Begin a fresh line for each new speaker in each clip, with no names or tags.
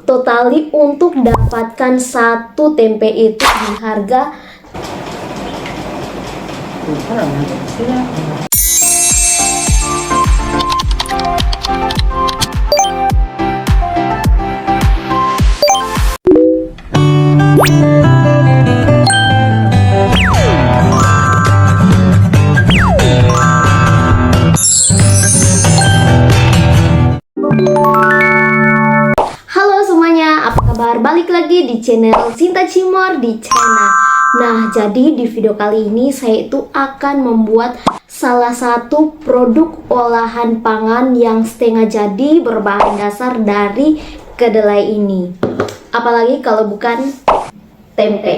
totali untuk dapatkan satu tempe itu di harga Halo semuanya, apa kabar? Balik lagi di channel Sinta Cimor di channel. Nah, jadi di video kali ini saya itu akan membuat salah satu produk olahan pangan yang setengah jadi berbahan dasar dari kedelai ini. Apalagi kalau bukan tempe.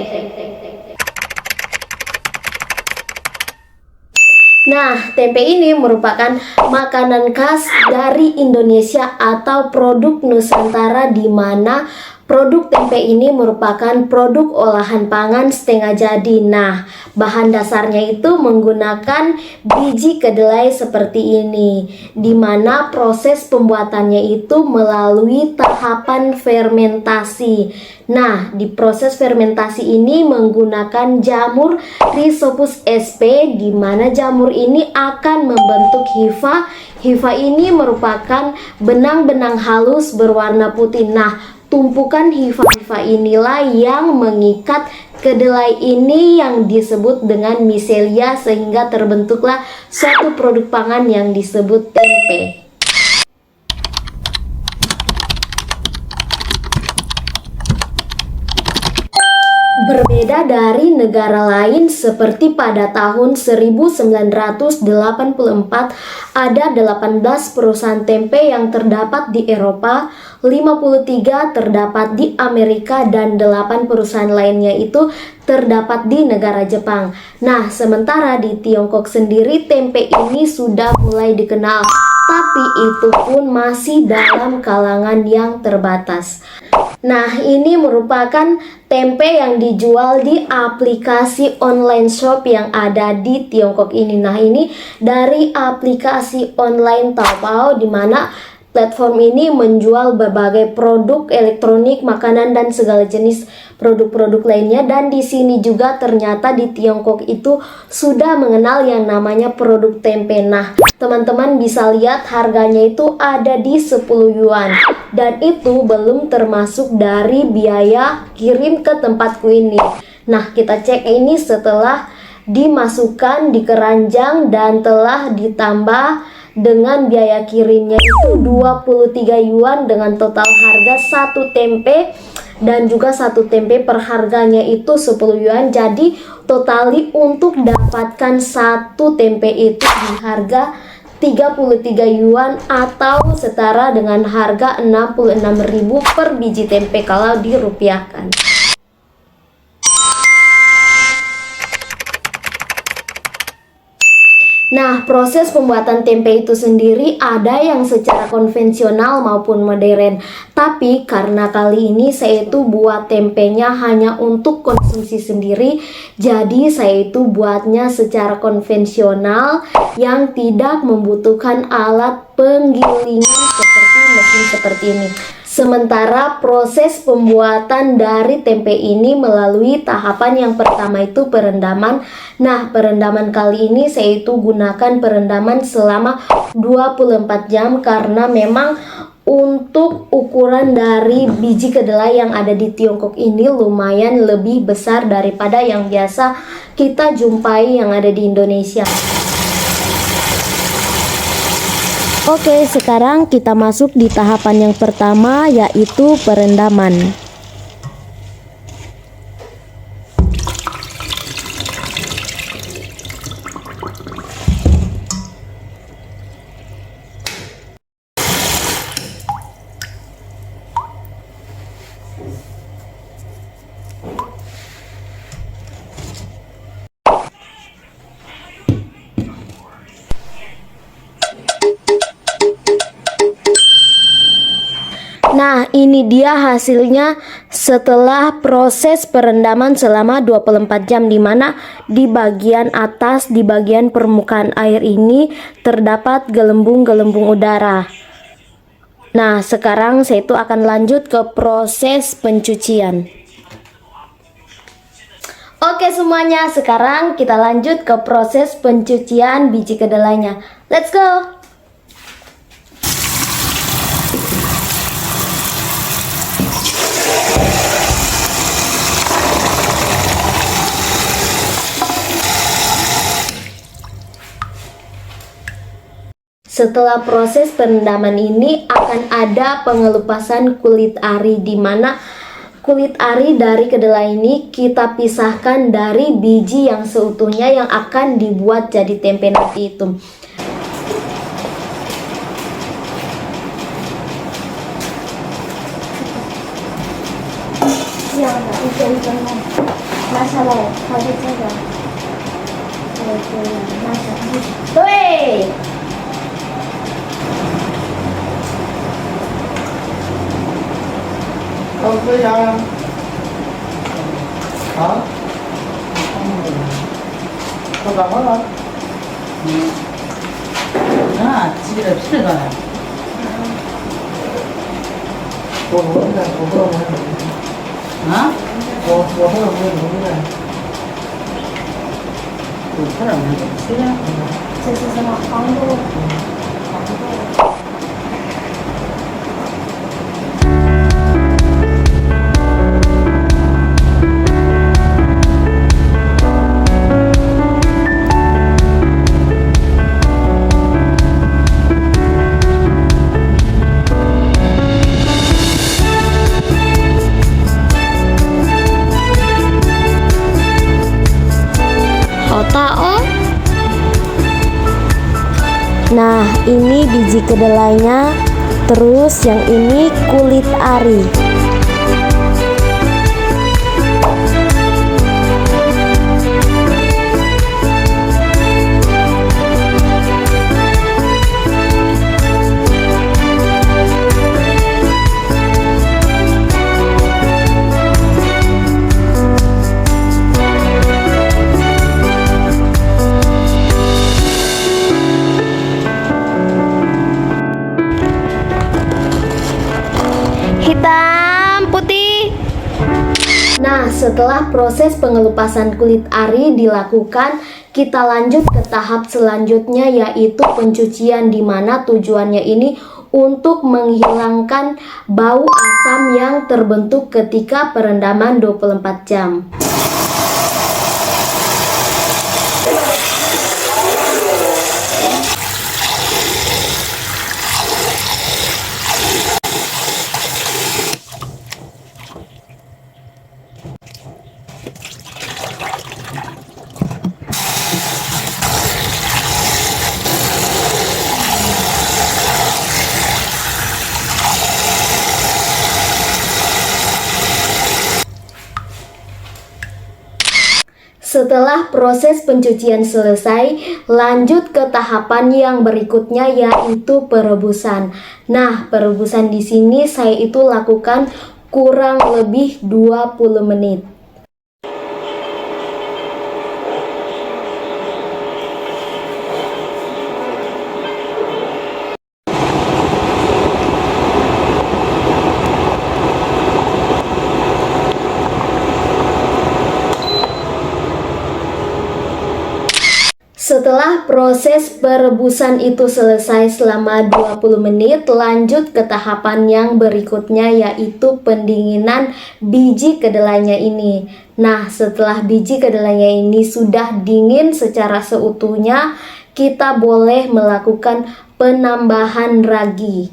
Nah, tempe ini merupakan makanan khas dari Indonesia atau produk Nusantara, di mana produk tempe ini merupakan produk olahan pangan setengah jadi. Nah, bahan dasarnya itu menggunakan biji kedelai seperti ini, di mana proses pembuatannya itu melalui tahapan fermentasi. Nah, di proses fermentasi ini menggunakan jamur Rhizopus sp, di mana jamur ini akan membentuk hifa. Hifa ini merupakan benang-benang halus berwarna putih. Nah, tumpukan hifa-hifa inilah yang mengikat kedelai ini yang disebut dengan miselia, sehingga terbentuklah suatu produk pangan yang disebut tempe. Berbeda dari negara lain, seperti pada tahun 1984 ada 18 perusahaan tempe yang terdapat di Eropa, 53 terdapat di Amerika, dan 8 perusahaan lainnya itu terdapat di negara Jepang. Nah, sementara di Tiongkok sendiri tempe ini sudah mulai dikenal, tapi itu pun masih dalam kalangan yang terbatas. Nah, ini merupakan tempe yang dijual di aplikasi online shop yang ada di Tiongkok ini. Nah, ini dari aplikasi online Taobao, di mana platform ini menjual berbagai produk elektronik, makanan, dan segala jenis produk-produk lainnya. Dan di sini juga ternyata di Tiongkok itu sudah mengenal yang namanya produk tempe. Nah, teman-teman bisa lihat harganya itu ada di 10 yuan. Dan itu belum termasuk dari biaya kirim ke tempatku ini. Nah, kita cek ini setelah dimasukkan di keranjang dan telah ditambah dengan biaya kirimnya itu 23 yuan, dengan total harga satu tempe, dan juga satu tempe per harganya itu 10 yuan. Jadi totali untuk dapatkan satu tempe itu di harga 33 yuan, atau setara dengan harga 66.000 per biji tempe kalau dirupiahkan. Nah, proses pembuatan tempe itu sendiri ada yang secara konvensional maupun modern. Tapi karena kali ini saya itu buat tempenya hanya untuk konsumsi sendiri, jadi saya itu buatnya secara konvensional yang tidak membutuhkan alat penggilingan seperti mesin seperti ini. Sementara proses pembuatan dari tempe ini melalui tahapan yang pertama itu perendaman. Nah, perendaman kali ini saya itu gunakan perendaman selama 24 jam karena memang untuk ukuran dari biji kedelai yang ada di Tiongkok ini lumayan lebih besar daripada yang biasa kita jumpai yang ada di Indonesia. Oke, sekarang kita masuk di tahapan yang pertama, yaitu perendaman. Nah, ini dia hasilnya setelah proses perendaman selama 24 jam, di mana di bagian atas, di bagian permukaan air ini terdapat gelembung-gelembung udara. Nah, sekarang saya itu akan lanjut ke proses pencucian. Oke semuanya, sekarang kita lanjut ke proses pencucian biji kedelainya. Let's go! Setelah proses perendaman ini akan ada pengelupasan kulit ari, di mana kulit ari dari kedelai ini kita pisahkan dari biji yang seutuhnya yang akan dibuat jadi tempe nanti itu.
Không sao đâu. Hả? Không cần hết không?
아, 집에다 피를 가라.
Cô muốn cái này, cô có đâu hay
어?
cô có đâu hay muốn cái này.
그 사람 왜 쓰냐?
Nah, ini biji kedelainya, terus yang ini kulit ari. Hitam putih. Nah, setelah proses pengelupasan kulit ari dilakukan, kita lanjut ke tahap selanjutnya, yaitu pencucian, di mana tujuannya ini untuk menghilangkan bau asam yang terbentuk ketika perendaman 24 jam. Setelah proses pencucian selesai, lanjut ke tahapan yang berikutnya, yaitu perebusan. Nah, perebusan di sini saya itu lakukan kurang lebih 20 menit. Setelah proses perebusan itu selesai selama 20 menit, lanjut ke tahapan yang berikutnya, yaitu pendinginan biji kedelainya ini. Nah, setelah biji kedelainya ini sudah dingin secara seutuhnya, kita boleh melakukan penambahan ragi.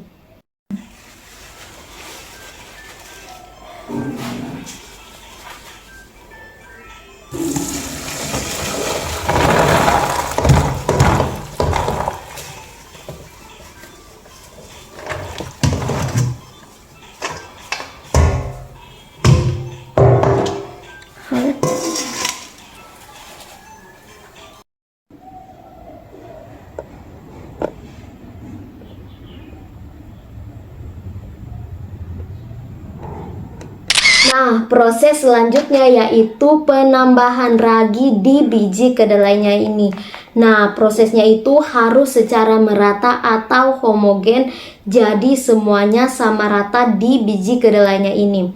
Nah, proses selanjutnya yaitu penambahan ragi di biji kedelainya ini. Nah, prosesnya itu harus secara merata atau homogen, jadi semuanya sama rata di biji kedelainya ini.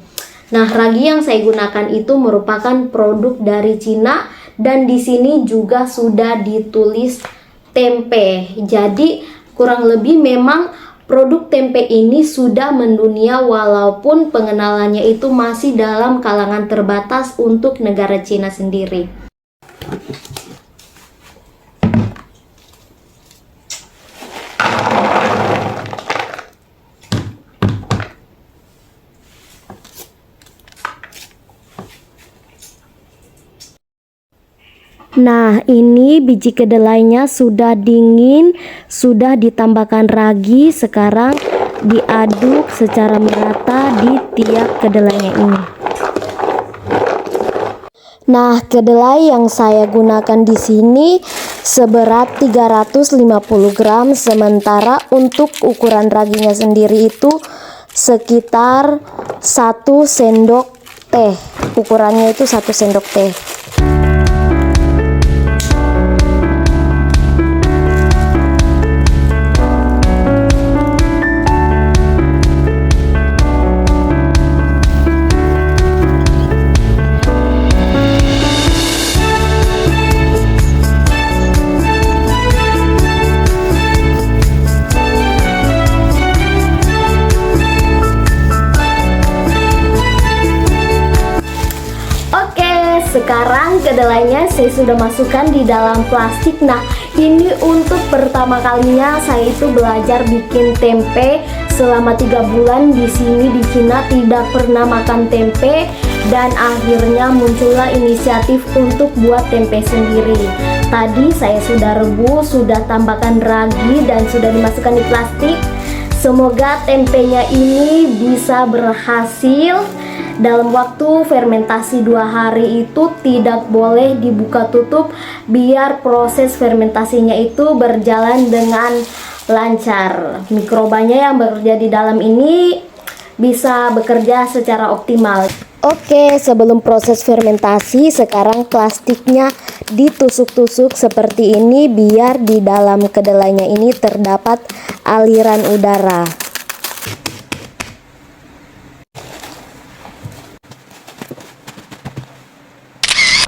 Nah, ragi yang saya gunakan itu merupakan produk dari Cina dan di sini juga sudah ditulis tempe. Jadi, kurang lebih memang produk tempe ini sudah mendunia walaupun pengenalannya itu masih dalam kalangan terbatas untuk negara Cina sendiri. Nah, ini biji kedelainya sudah dingin, sudah ditambahkan ragi, sekarang diaduk secara merata di tiap kedelainya ini. Nah, kedelai yang saya gunakan di sini seberat 350 gram, sementara untuk ukuran raginya sendiri itu sekitar 1 sendok teh. Ukurannya itu 1 sendok teh. Sekarang kedelainya saya sudah masukkan di dalam plastik. Nah, ini untuk pertama kalinya saya itu belajar bikin tempe. Selama 3 bulan di sini di Cina tidak pernah makan tempe dan akhirnya muncullah inisiatif untuk buat tempe sendiri. Tadi saya sudah rebus, sudah tambahkan ragi dan sudah dimasukkan di plastik. Semoga tempenya ini bisa berhasil. Dalam waktu fermentasi 2 hari itu tidak boleh dibuka tutup biar proses fermentasinya itu berjalan dengan lancar. Mikrobanya yang bekerja di dalam ini bisa bekerja secara optimal. Oke, sebelum proses fermentasi, sekarang plastiknya ditusuk-tusuk seperti ini biar di dalam kedelainya ini terdapat aliran udara.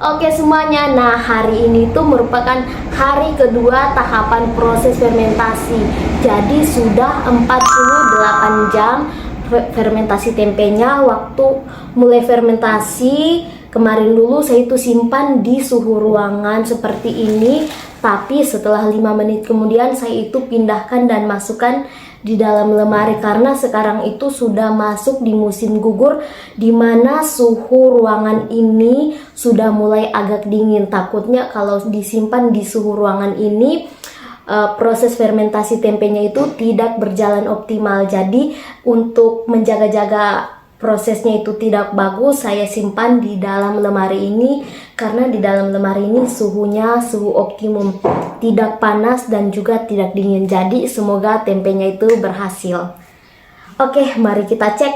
Oke semuanya, nah hari ini tuh merupakan hari kedua tahapan proses fermentasi. Jadi sudah 48 jam fermentasi tempenya. Waktu mulai fermentasi kemarin dulu saya itu simpan di suhu ruangan seperti ini. Tapi setelah 5 menit kemudian saya itu pindahkan dan masukkan di dalam lemari karena sekarang itu sudah masuk di musim gugur di mana suhu ruangan ini sudah mulai agak dingin. Takutnya kalau disimpan di suhu ruangan ini proses fermentasi tempenya itu tidak berjalan optimal. Jadi untuk menjaga-jaga prosesnya itu tidak bagus, saya simpan di dalam lemari ini karena di dalam lemari ini suhunya suhu optimum, tidak panas dan juga tidak dingin. Jadi semoga tempenya itu berhasil. Oke, mari kita cek.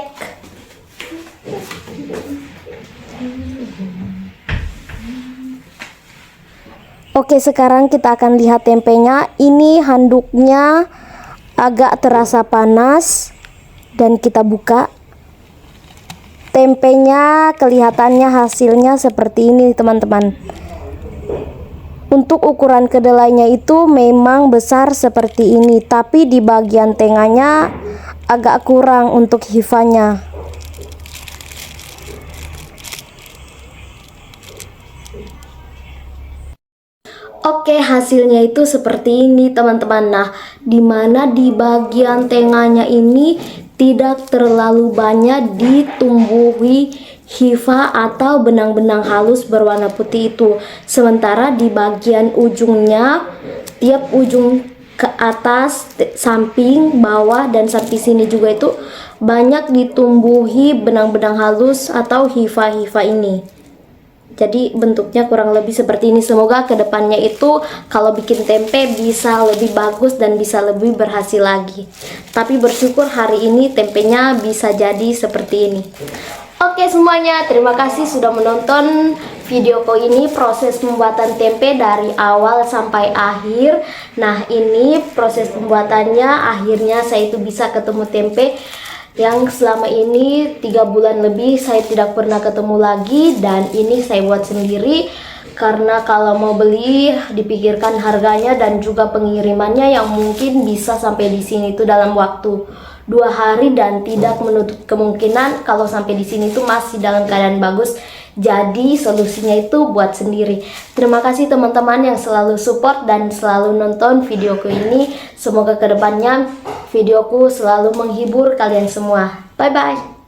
Oke, sekarang kita akan lihat tempenya. Ini handuknya agak terasa panas dan kita buka. Tempenya kelihatannya hasilnya seperti ini teman-teman. Untuk ukuran kedelainya itu memang besar seperti ini, tapi di bagian tengahnya agak kurang untuk hifanya. Oke, hasilnya itu seperti ini teman-teman. Nah, dimana di bagian tengahnya ini tidak terlalu banyak ditumbuhi hifa atau benang-benang halus berwarna putih itu. Sementara di bagian ujungnya, tiap ujung ke atas, samping, bawah, dan samping sini juga itu banyak ditumbuhi benang-benang halus atau hifa-hifa ini. Jadi bentuknya kurang lebih seperti ini. Semoga kedepannya itu kalau bikin tempe bisa lebih bagus dan bisa lebih berhasil lagi. Tapi bersyukur hari ini tempenya bisa jadi seperti ini. Oke semuanya, terima kasih sudah menonton videoku ini, proses pembuatan tempe dari awal sampai akhir. Nah ini proses pembuatannya, akhirnya saya itu bisa ketemu tempe yang selama ini 3 bulan lebih saya tidak pernah ketemu lagi. Dan ini saya buat sendiri, karena kalau mau beli dipikirkan harganya dan juga pengirimannya yang mungkin bisa sampai di sini itu dalam waktu 2 hari, dan tidak menutup kemungkinan kalau sampai di sini tuh masih dalam keadaan bagus. Jadi solusinya itu buat sendiri. Terima kasih teman-teman yang selalu support dan selalu nonton videoku ini. Semoga kedepannya videoku selalu menghibur kalian semua. Bye bye.